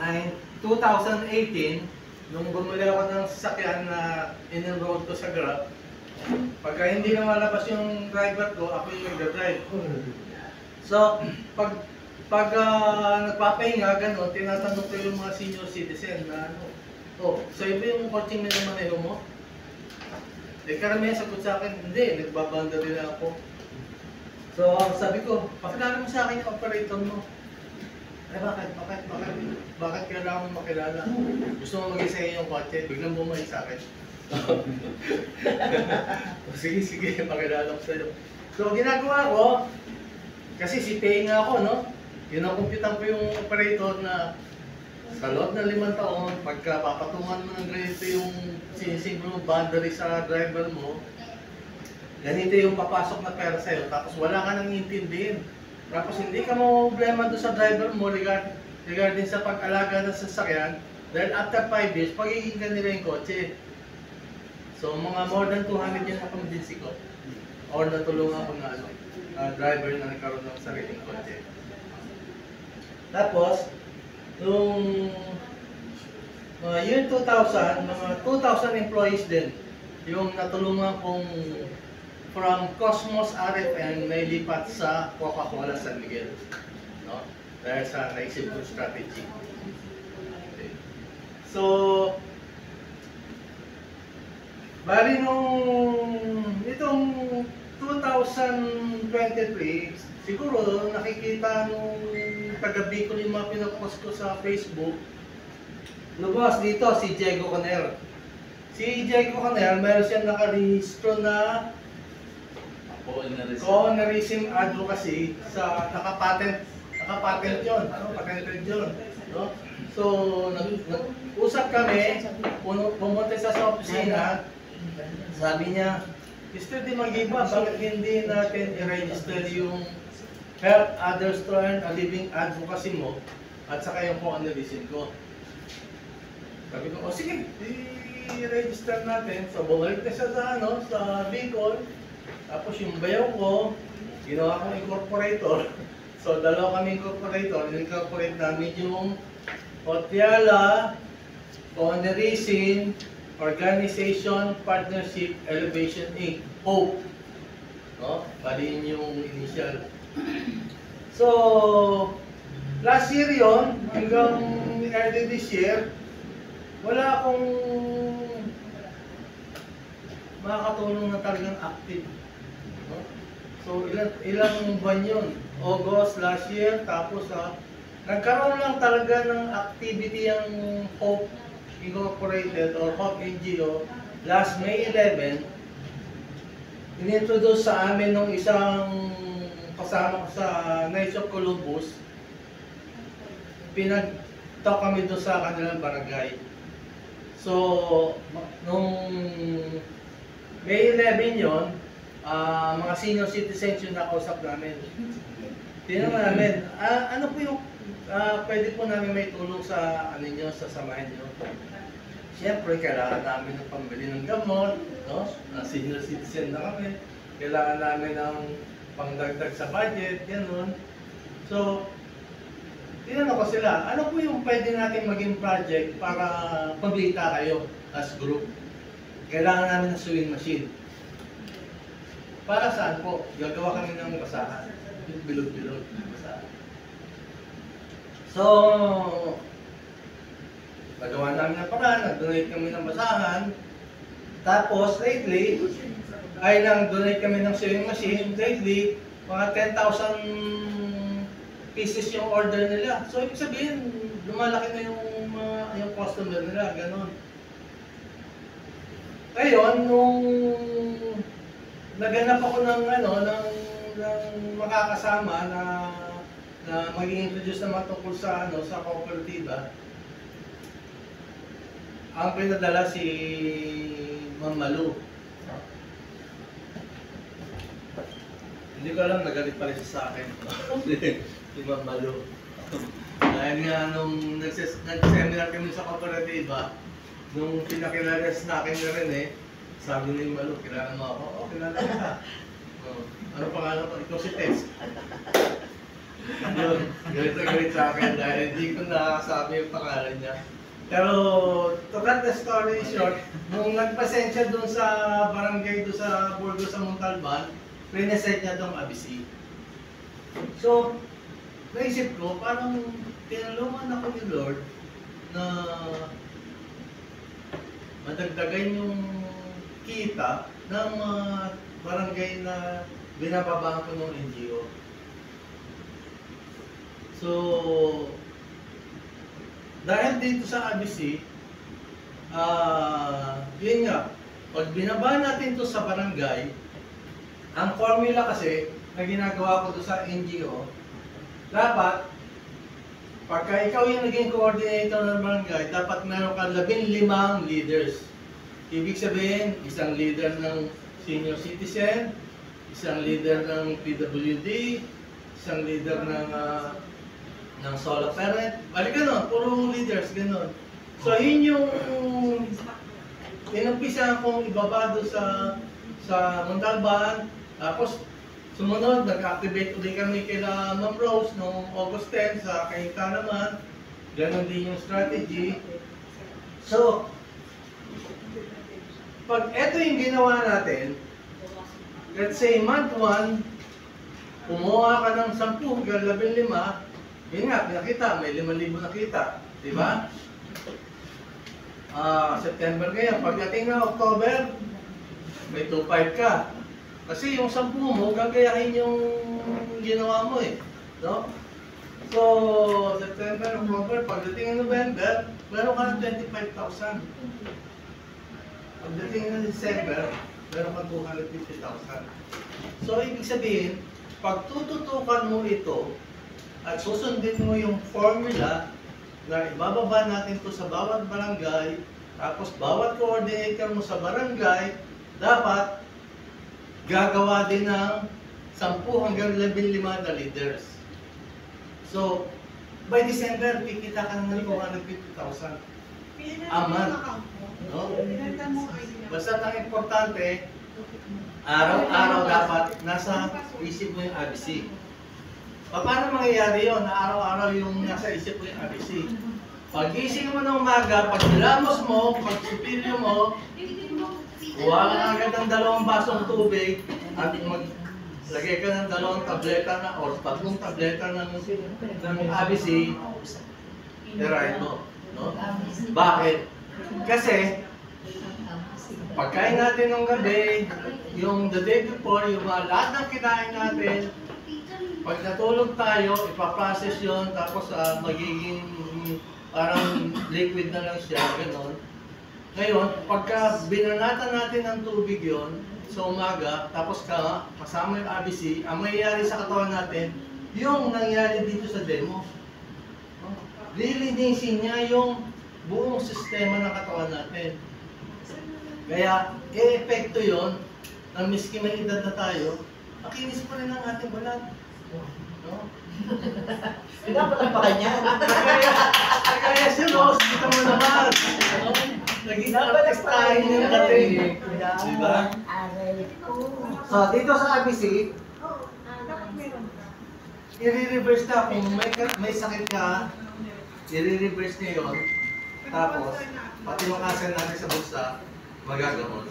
ay 2018, nung bumili ako ng sasakyan na in-enroll ko sa Grab, pagka hindi na malabas yung driver ko, ako yung nag-drive. So, pag nagpapahinga, gano'n, tinatanong ko yung mga senior citizen na ano, oh, so iba yung coaching na maneho mo? Eh, karamihan sagot sa akin, hindi, nagbabanda rin ako. So, sabi ko, pakilala mo sa akin yung operator mo. Eh, bakit kailangan mo makilala? Gusto mo mag-isa yung kotse, biglang bumalik sa akin. Sige, pakilala ko sa'yo. So, ginagawa ko, kasi si Pay nga ako, no? Kinakumpitan ko yung operator na sa loob ng 5 taon, pagka papatungan mo ng ganito yung sinisinglo boundary sa driver mo, ganito yung papasok na pera sa'yo, tapos wala ka nang intindihin. Tapos hindi ka problema doon sa driver mo regarding sa pag-alaga ng sasakyan, dahil after 5 years, pagiging ka nila yung kotse. So mga more than 200 yung nakumbinsi ko, or natulungan ko na driver na nagkaroon ng sariling kotse. Tapos, nung year 2000, mga 2,000 employees din yung natulungan kong from Cosmos RFN na ilipat sa Coca-Cola San Miguel, no? Dahil sa naisip kong strategy. Okay. So, bali itong 2023, siguro nakikita nung taga-Bicol yung mga pinapost ko sa Facebook, lumabas dito si Diego Conner. Si Diego Conner, meron siyang nakarehistro na co-ownerism advocacy sa nakapatent yun, patented yun, no? So, nag-usap kami, pumunta sa opisina, sabi niya, Mr. Di Magiba, bakit hindi natin i-register yung help others to earn a living advocacy mo at saka yung co-ownerism ko? Sabi ko, sige, i-register natin. So, bumalik na siya sa Bicol. Tapos yung bayaw ko, ginawa kong incorporator. So, dalawa kami incorporator. In-incorporate namin yung Otiala Co-ownerism Organization Partnership Elevation Inc. HOPE. No? Bali yung initial. So, last year yon hanggang early this year, wala akong makakatulong na talagang active. No? So, ilang buwan yun? August last year, tapos nagkaroon lang talaga ng activity ang HOPE Incorporated or HOPE NGO last May 11. Inintroduce sa amin nung isang kasama ko sa Knights of Columbus. Pinag-talk kami doon sa kanilang barangay. So, nung May 11 yon, mga senior citizens yung nakausap namin. Tinanong namin, ano po yung pwede po namin may tulong sa sa samahan nyo? Siyempre, kailangan namin ng pambili ng gamot, no? Senior citizen na kami. Kailangan namin ng pangdagdag sa budget, gano'n. So, tinanong ko sila, ano po yung pwede natin maging project para paglita kayo as group? Kailangan namin ng sewing machine. Para saan po? Gagawa kami ng basahan. Bilog-bilog basahan. So, nagawa namin ng paraan, nag-donate kami ng basahan. Tapos, lately, ay nang-donate kami ng sewing machine. Lately, mga 10,000 pieces yung order nila. So, ibig sabihin, lumalaki na yung customer nila, ganon. Ngayon, nung naganap ako ng makakasama na mag-i-introduce naman tungkol sa sa kooperatiba, ang pinadala si Ma'am Malu. Hindi ko alam, nagalit pala siya sa akin. Si Ma'am Malu. Dahil nga nung nag-seminar kami sa kooperatiba, nung pinakilalas na akin na rin sabi ni Malu, kilala mo ako? Oo, kilala ka. Ano pangalan ko? Ikaw si Tess. Yun, galit na galit sa akin dahil hindi ko nakasabi yung pangalan niya. Pero, to cut the story short, nung nagpasensya dun sa barangay doon sa Burgos sa Montalban, prineset niya tong ABC. So, naisip ko, parang tinulungan ako ni Lord na madagdagan yung kita ng mga barangay na binababaan ko ng NGO. So, dahil dito sa ABC, yun nga, pag binaba natin to sa barangay, ang formula kasi na ginagawa ko doon sa NGO, dapat, pagka ikaw yung naging coordinator ng barangay, dapat meron ka 15 leaders. Ibig sabihin, isang leader ng senior citizen, isang leader ng PWD, isang leader ng solo parent. Balik gano'n, puro leaders, gano'n. So, yun yung inumpisa kong ibaba doon sa Montalban. Tapos, sumunod, nag-activate ulit kami kila Ma'am Rose noong August 10 sa Kainta naman. Ganon din yung strategy. So, pag ito yung ginawa natin, let's say month 1, kumuha ka ng 10 hanggang 15, yun nga, pinakita, may 5,000 nakita. Diba? September ngayon, pagdating na October, may 2,500 ka. Kasi yung 10 mo, gagayahin yung ginawa mo eh. No? So, September, October, pagdating ng November, meron ka ng 25,000. Pagdating ng December, meron ka 250,000. So, ibig sabihin, pag tututukan mo ito, at susundin mo yung formula na ibababa natin to sa bawat barangay, tapos bawat coordinator mo sa barangay, dapat gagawa din ng 10 hanggang 15 na leaders. So, by December, kikita ka ng 250,000 a month. No? Basta ang importante, araw-araw dapat nasa isip mo yung ABC. Paano mangyayari yun na araw-araw yung nasa isip mo yung ABC? Pag-gising mo ng umaga, pag nilamos mo, pag sipilyo mo, kuha ka agad ng 2 basong tubig at maglagay ka ng 2 tableta na o 3 tableta ng ABC, tirahin mo. No? Bakit? Kasi, pagkain natin ng gabi, yung the day before, yung lahat ng kinain natin, pag natulog tayo, ipaprocess yun, tapos magiging parang liquid na lang siya, gano'n. Ngayon, pagka binanatan natin ng tubig yon sa umaga, tapos kasama yung ABC, ang mangyayari sa katawan natin, yung nangyari dito sa demo. Lilinisin niya yung buong sistema ng katawan natin. Kaya, e-epekto yon na miski may edad na tayo, makinis pa rin ang ating balat. No? Dapat pa kanya. Kaya si Rose, kita mo naman. Naging artistahin yung dating. Diba? So, dito sa ABC, i-reverse na kung may sakit ka, i-reverse niya yun. Tapos, pati yung asal natin sa bulsa, magagamot.